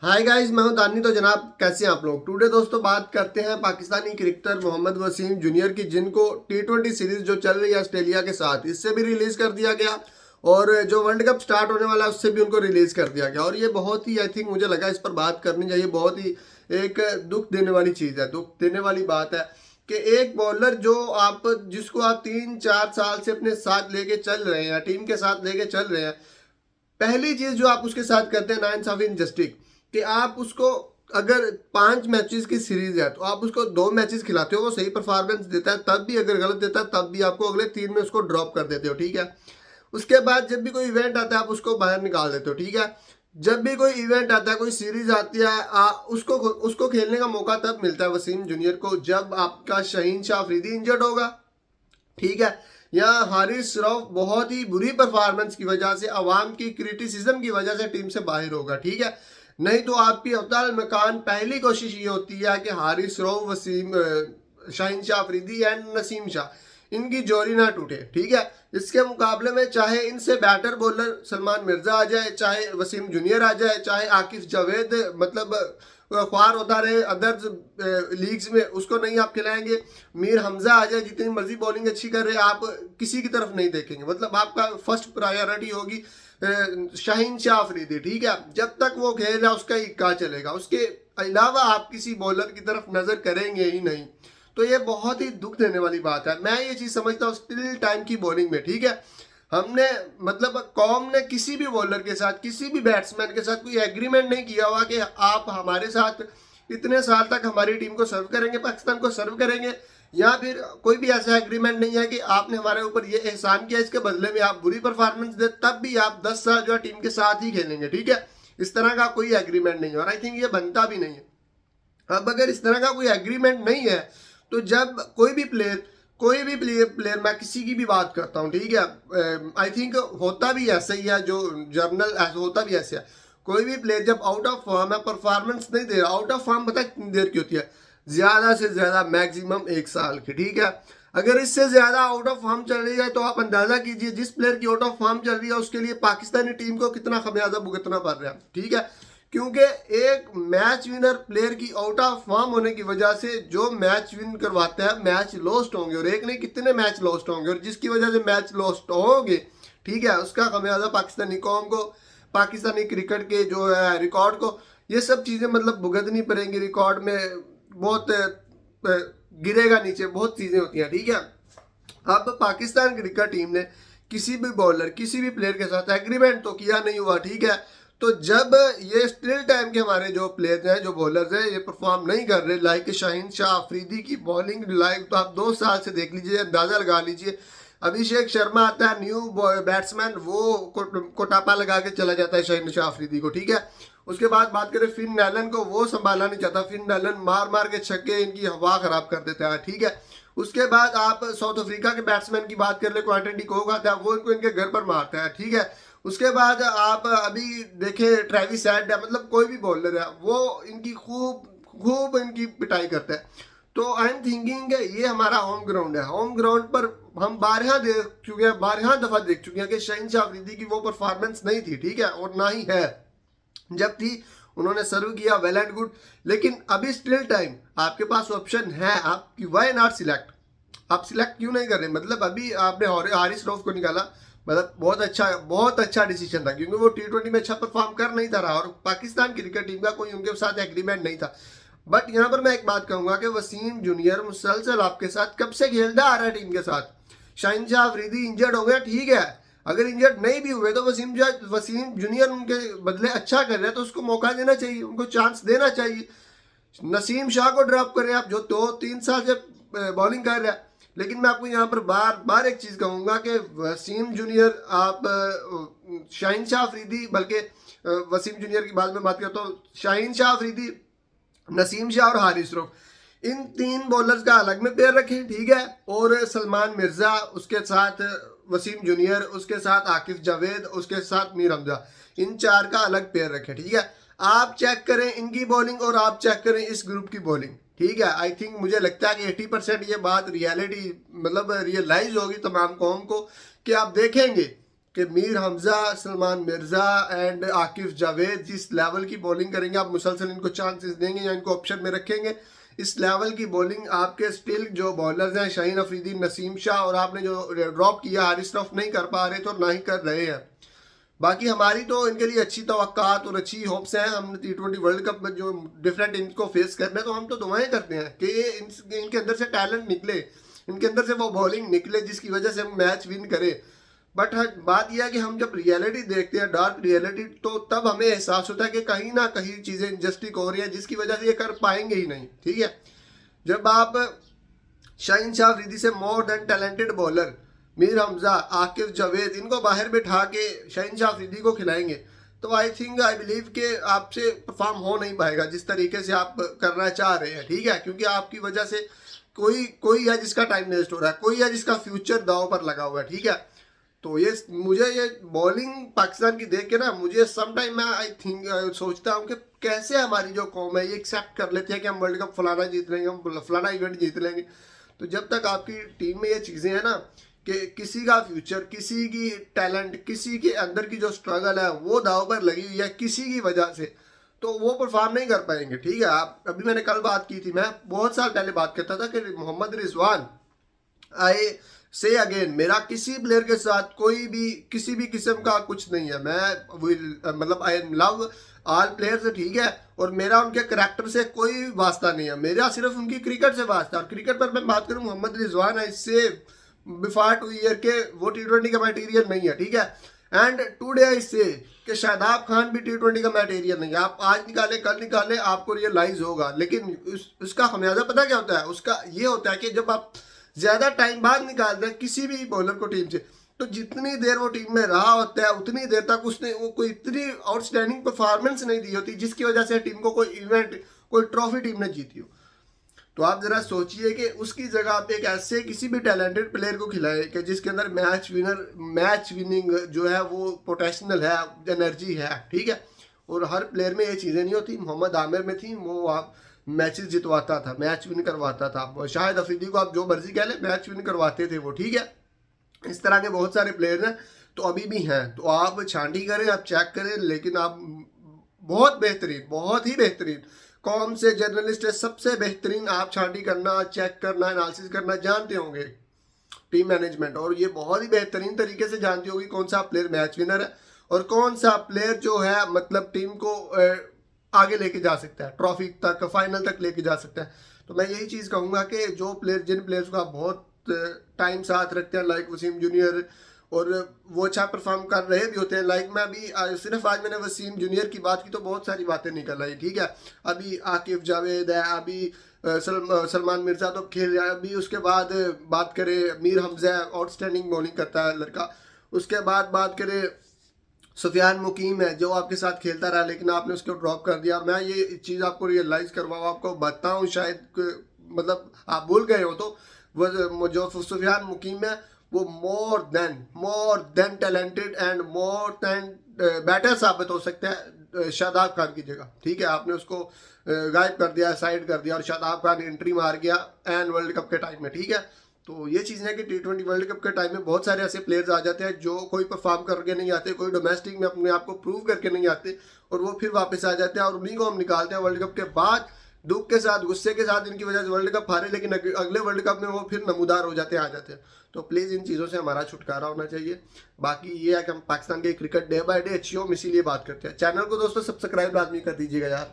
Hi guys, मैं हूं दानी। तो जनाब, कैसे हैं आप लोग? टुडे दोस्तों बात करते हैं पाकिस्तानी क्रिकेटर मोहम्मद वसीम जूनियर की, जिनको टी20 सीरीज जो चल रही है ऑस्ट्रेलिया के साथ, इससे भी रिलीज कर दिया गया और जो वर्ल्ड कप स्टार्ट होने वाला है उससे भी उनको रिलीज कर दिया गया। और ये बहुत ही, आई थिंक, मुझे लगा इस पर बात करनी चाहिए। बहुत ही एक दुख देने वाली चीज़ है, दुख देने वाली बात है कि एक बॉलर जिसको आप 3-4 साल से अपने साथ लेके चल रहे हैं, टीम के साथ लेके चल रहे हैं, पहली चीज जो आप उसके साथ करते हैं नाइंसाफी इनजस्टिस, कि आप उसको अगर 5 मैचेस की सीरीज है तो आप उसको 2 मैचेस खिलाते हो, वो सही परफॉर्मेंस देता है तब भी, अगर गलत देता है तब भी आपको अगले 3 में उसको ड्रॉप कर देते हो, ठीक है। उसके बाद जब भी कोई इवेंट आता है आप उसको बाहर निकाल देते हो, ठीक है। जब भी कोई इवेंट आता है, कोई सीरीज आती है, उसको उसको खेलने का मौका तब मिलता है वसीम जूनियर को जब आपका शाहीन शाह अफरीदी इंजर्ड होगा, ठीक है, या हारिस रऊफ बहुत ही बुरी परफॉर्मेंस की वजह से, अवाम की क्रिटिसिज्म की वजह से टीम से बाहर होगा, ठीक है। नहीं तो आपकी अब्ताल मकान पहली कोशिश ये होती है कि हारिस रऊफ, वसीम, शाहीन शाह अफरीदी एंड नसीम शाह, इनकी जोड़ी ना टूटे, ठीक है। इसके मुकाबले में चाहे इनसे बैटर बॉलर सलमान मिर्जा आ जाए, चाहे वसीम जूनियर आ जाए, चाहे आकिफ जावेद, मतलब ख्वार होता रहे अदर्स लीग्स में, उसको नहीं आप खिलाएंगे। मीर हमजा आ जाए, जितनी मर्जी बॉलिंग अच्छी कर रहे, आप किसी की तरफ नहीं देखेंगे। मतलब आपका फर्स्ट प्रायोरिटी होगी शाहीन शाह अफरीदी, ठीक है। जब तक वो खेल रहा है उसका इक्का चलेगा, उसके अलावा आप किसी बॉलर की तरफ नजर करेंगे ही नहीं। तो ये बहुत ही दुख देने वाली बात है। मैं ये चीज समझता हूँ स्टिल टाइम की बॉलिंग में, ठीक है, हमने, मतलब कौम ने किसी भी बॉलर के साथ, किसी भी बैट्समैन के साथ कोई एग्रीमेंट नहीं किया हुआ कि आप हमारे साथ इतने साल तक हमारी टीम को सर्व करेंगे, पाकिस्तान को सर्व करेंगे, या फिर कोई भी ऐसा एग्रीमेंट नहीं है कि आपने हमारे ऊपर ये एहसान किया, इसके बदले में आप बुरी परफॉर्मेंस दे तब भी आप 10 साल जो है टीम के साथ ही खेलेंगे, ठीक है। इस तरह का कोई एग्रीमेंट नहीं है और आई थिंक ये बनता भी नहीं है। अब अगर इस तरह का कोई एग्रीमेंट नहीं है तो जब कोई भी प्लेयर मैं किसी की भी बात करता हूँ, ठीक है, आई थिंक होता भी ऐसा ही है, जो जर्नल होता भी ऐसे है। कोई भी प्लेयर जब आउट ऑफ फॉर्म है, परफॉर्मेंस नहीं दे रहा, आउट ऑफ फॉर्म पता है कितनी देर की होती है? ज्यादा से ज्यादा मैक्सिमम 1 साल की, ठीक है। अगर इससे ज्यादा आउट ऑफ फॉर्म चल रही है तो आप अंदाजा कीजिए जिस प्लेयर की आउट ऑफ फॉर्म चल रही है उसके लिए पाकिस्तानी टीम को कितना खमियाजा भुगतना पड़ रहा है, ठीक है। क्योंकि एक मैच विनर प्लेयर की आउट ऑफ फॉर्म होने की वजह से जो मैच विन करवाते हैं, मैच लॉस्ट होंगे, और एक नहीं कितने मैच लॉस्ट होंगे, और जिसकी वजह से मैच लॉस्ट होंगे, ठीक है, उसका खमियाजा पाकिस्तानी कौम को, पाकिस्तानी क्रिकेट के जो है रिकॉर्ड को, ये सब चीज़ें मतलब भुगतनी पड़ेंगी। रिकॉर्ड में बहुत गिरेगा नीचे, बहुत चीज़ें होती हैं, ठीक है। अब पाकिस्तान क्रिकेट टीम ने किसी भी बॉलर, किसी भी प्लेयर के साथ एग्रीमेंट तो किया नहीं हुआ, ठीक है। तो जब ये स्टिल टाइम के हमारे जो प्लेयर्स हैं, जो बॉलर्स हैं, ये परफॉर्म नहीं कर रहे, लाइक शाहीन शाह अफरीदी की बॉलिंग लाइव तो आप 2 साल से देख लीजिए, अंदाजा लगा लीजिए। अभिषेक शर्मा आता है न्यू बैट्समैन, वो कोटापा लगा के चला जाता है शाहीन शाह अफरीदी को, ठीक है। उसके बाद बात करें फिन नैलन को, वो संभालना नहीं चाहता, फिन नैलन मार मार के छक्के इनकी हवा खराब कर देता है, ठीक है। उसके बाद आप साउथ अफ्रीका के बैट्समैन की बात कर ले, क्वांटन डिकॉक आता है, वो इनको इनके घर पर मारता है, ठीक है। उसके बाद आप अभी देखें ट्रेविस हेड है, मतलब कोई भी बॉलर है वो इनकी खूब खूब इनकी पिटाई करता है। तो आई एम थिंकिंग ये हमारा होम ग्राउंड है, होम ग्राउंड पर हम 12 देख चुके हैं, 12 दफा देख चुके हैं कि शाहीन शाह अफरीदी की वो परफॉर्मेंस नहीं थी, ठीक है, और ना ही है। जब थी उन्होंने सर्व किया, वेल एंड गुड, लेकिन अभी स्टिल टाइम आपके पास ऑप्शन है, आप वाई नॉट सिलेक्ट, आप सिलेक्ट क्यों नहीं कर रहे? मतलब अभी आपने हारिस रऊफ को निकाला, मतलब बहुत अच्छा डिसीजन था, क्योंकि वो टी20 में अच्छा परफॉर्म कर नहीं था रहा और पाकिस्तान क्रिकेट टीम का कोई उनके साथ एग्रीमेंट नहीं था। बट यहाँ पर मैं एक बात कहूंगा कि वसीम जूनियर मुसलसल आपके साथ कब से खेलता आ रहा है टीम के साथ। शाहीन शाह अफरीदी इंजर्ड हो गया, ठीक है, अगर इंजर्ड नहीं भी हुए तो वसीम जूनियर उनके बदले अच्छा कर रहे हैं तो उसको मौका देना चाहिए, उनको चांस देना चाहिए। नसीम शाह को ड्रॉप करें आप, जो 2-3 साल से बॉलिंग कर रहा है। लेकिन मैं आपको यहाँ पर बार बार एक चीज़ कहूँगा कि वसीम जूनियर, आप शाहीन शाह अफरीदी, बल्कि वसीम जूनियर की बाद में बात करता हूँ, शाहीन शाह अफरीदी, नसीम शाह और हारिस रऊफ, इन 3 बॉलर्स का अलग में पेयर रखें, ठीक है। और सलमान मिर्जा, उसके साथ वसीम जूनियर, उसके साथ आकिफ जावेद, उसके साथ मीर हमजा, इन 4 का अलग पेयर रखें, ठीक है। आप चेक करें इनकी बॉलिंग और आप चेक करें इस ग्रुप की बॉलिंग, ठीक है। आई थिंक मुझे लगता है कि 80% ये बात रियलिटी, मतलब रियलाइज होगी तमाम कौम को, कि आप देखेंगे कि मीर हमजा, सलमान मिर्ज़ा एंड आकिफ जावेद जिस लेवल की बॉलिंग करेंगे, आप मुसलसल इनको चांसेस देंगे या इनको ऑप्शन में रखेंगे, इस लेवल की बॉलिंग आपके स्टिल जो बॉलर्स हैं शाहीन अफरीदी, नसीम शाह, और आपने जो ड्रॉप किया हारिस रऊफ नहीं कर पा रहे थे और ना ही कर रहे हैं। बाकी हमारी तो इनके लिए अच्छी तवक्कात और अच्छी होप्स हैं। हम T20 वर्ल्ड कप में जो डिफरेंट टीम्स को फेस करना है तो हम तो दुआएं करते हैं कि इनके अंदर से टैलेंट निकले, इनके अंदर से वो बॉलिंग निकले जिसकी वजह से हम मैच विन करें। बट बात यह है कि हम जब रियलिटी देखते हैं, डार्क रियलिटी, तो तब हमें एहसास होता है कि कहीं ना कहीं चीज़ें इंजस्टिक हो रही है जिसकी वजह से ये कर पाएंगे ही नहीं। ठीक है, जब आप शाहीन शाह अफरीदी से more than talented bowler Mir Hamza, Akif Javed, इनको बाहर बिठा के शाहीन शाह अफरीदी को खिलाएंगे तो आई बिलीव कि आपसे परफॉर्म हो नहीं पाएगा जिस तरीके से आप करना चाह रहे हैं। ठीक है, क्योंकि आपकी वजह से कोई कोई है जिसका टाइम वेस्ट हो रहा है, कोई है जिसका फ्यूचर दाव पर लगा हुआ है। ठीक है, तो ये बॉलिंग पाकिस्तान की देख के ना मुझे सम टाइम मैं सोचता हूँ कि कैसे हमारी जो कौम है ये एक्सेप्ट कर लेती है कि हम वर्ल्ड कप फलाना जीत लेंगे, हम फलाना इवेंट जीत लेंगे। तो जब तक आपकी टीम में ये चीज़ें हैं ना कि किसी का फ्यूचर, किसी की टैलेंट, किसी के अंदर की जो स्ट्रगल है वो दाव पर लगी हुई है किसी की वजह से, तो वो परफॉर्म नहीं कर पाएंगे। ठीक है, आप अभी मैंने कल बात की थी, मैं बहुत साल पहले बात करता था कि मोहम्मद रिजवान, आई से अगेन, मेरा किसी प्लेयर के साथ कोई भी किसी भी किस्म का कुछ नहीं है। मैं मतलब आई लव ऑल प्लेयर्स, ठीक है, और मेरा उनके करैक्टर से कोई वास्ता नहीं है, मेरा सिर्फ उनकी क्रिकेट से वास्ता। और क्रिकेट पर मैं बात करूं, मोहम्मद रिजवान है, इससे बिफोर 2 ईयर के वो T20 का मटेरियल नहीं है। ठीक है, एंड टुडे इससे कि शादाब खान भी T20 का मटेरियल नहीं है। आप आज निकाले कल निकाले आपको रियलाइज होगा, लेकिन उसका खमियाजा पता क्या होता है? उसका ये होता है कि जब आप ज्यादा टाइम बाद निकाल दें किसी भी बॉलर को टीम से, तो जितनी देर वो टीम में रहा होता है उतनी देर तक उसने वो कोई इतनी आउटस्टैंडिंग परफॉर्मेंस नहीं दी होती जिसकी वजह से टीम को कोई इवेंट, कोई ट्रॉफी टीम ने जीती हो। तो आप जरा सोचिए कि उसकी जगह आप एक ऐसे किसी भी टैलेंटेड प्लेयर को खिलाए कि जिसके अंदर मैच विनिंग जो है वो पोटेंशियल है, एनर्जी है। ठीक है, और हर प्लेयर में ये चीज़ें नहीं होती। मोहम्मद आमिर में थी, वो आप मैचेस जितवाता था, मैच विन करवाता था। शाहिद अफरीदी को आप जो मर्जी कह लें, मैच विन करवाते थे वो। ठीक है, इस तरह के बहुत सारे प्लेयर हैं, तो अभी भी हैं। तो आप छांटी करें, आप चेक करें, लेकिन आप बहुत बेहतरीन, बहुत ही बेहतरीन कौन से जर्नलिस्ट है, सबसे बेहतरीन आप छांटी करना, चेक करना, एनालिसिस करना जानते होंगे टीम मैनेजमेंट, और ये बहुत ही बेहतरीन तरीके से जानती होगी कौन सा प्लेयर मैच विनर है और कौन सा प्लेयर जो है मतलब टीम को आगे लेके जा सकता है, ट्रॉफी तक, फाइनल तक लेके जा सकता है। तो मैं यही चीज़ कहूँगा कि जो प्लेयर, जिन प्लेयर्स को आप बहुत टाइम साथ रखते हैं, लाइक वसीम जूनियर, और वो अच्छा परफॉर्म कर रहे भी होते हैं, लाइक मैं अभी सिर्फ आज मैंने वसीम जूनियर की बात की तो बहुत सारी बातें निकल आई। ठीक है, अभी आकिफ जावेद है, अभी सलमान मिर्ज़ा तो खेल रहा है, अभी उसके बाद बात करें मीर हमजा, आउटस्टैंडिंग बॉलिंग करता है लड़का। उसके बाद बात करें सुफियान मुकीम है जो आपके साथ खेलता रहा लेकिन आपने उसको ड्रॉप कर दिया। मैं ये चीज़ आपको रियलाइज़ करवाऊँ, आपको बताऊँ, शायद मतलब आप भूल गए हो, तो वो जो सुफियान मुकीम है वो मोर than talented and more than better साबित हो सकता है शादाब खान की जगह। ठीक है, आपने उसको गायब कर दिया, साइड कर दिया, और शादाब खान एंट्री मार गया एंड वर्ल्ड कप के टाइम में। ठीक है, तो ये चीज़ है कि T20 वर्ल्ड कप के टाइम में बहुत सारे ऐसे प्लेयर्स आ जाते हैं जो कोई परफॉर्म करके नहीं आते, कोई डोमेस्टिक में अपने आप को प्रूव करके नहीं आते, और वो फिर वापस आ जाते हैं, और उन्हीं को हम निकालते हैं वर्ल्ड कप के बाद दुख के साथ, गुस्से के साथ, इनकी वजह से वर्ल्ड कप हारे, लेकिन अगले वर्ल्ड कप में वो फिर नमूदार हो जाते हैं, आ जाते हैं। तो प्लीज़ इन चीज़ों से हमारा छुटकारा होना चाहिए। बाकी ये है कि हम पाकिस्तान के क्रिकेट डे बाय डे अच्छी हो, हम इसीलिए बात करते हैं। चैनल को दोस्तों सब्सक्राइब लाजमी कर दीजिएगा यार।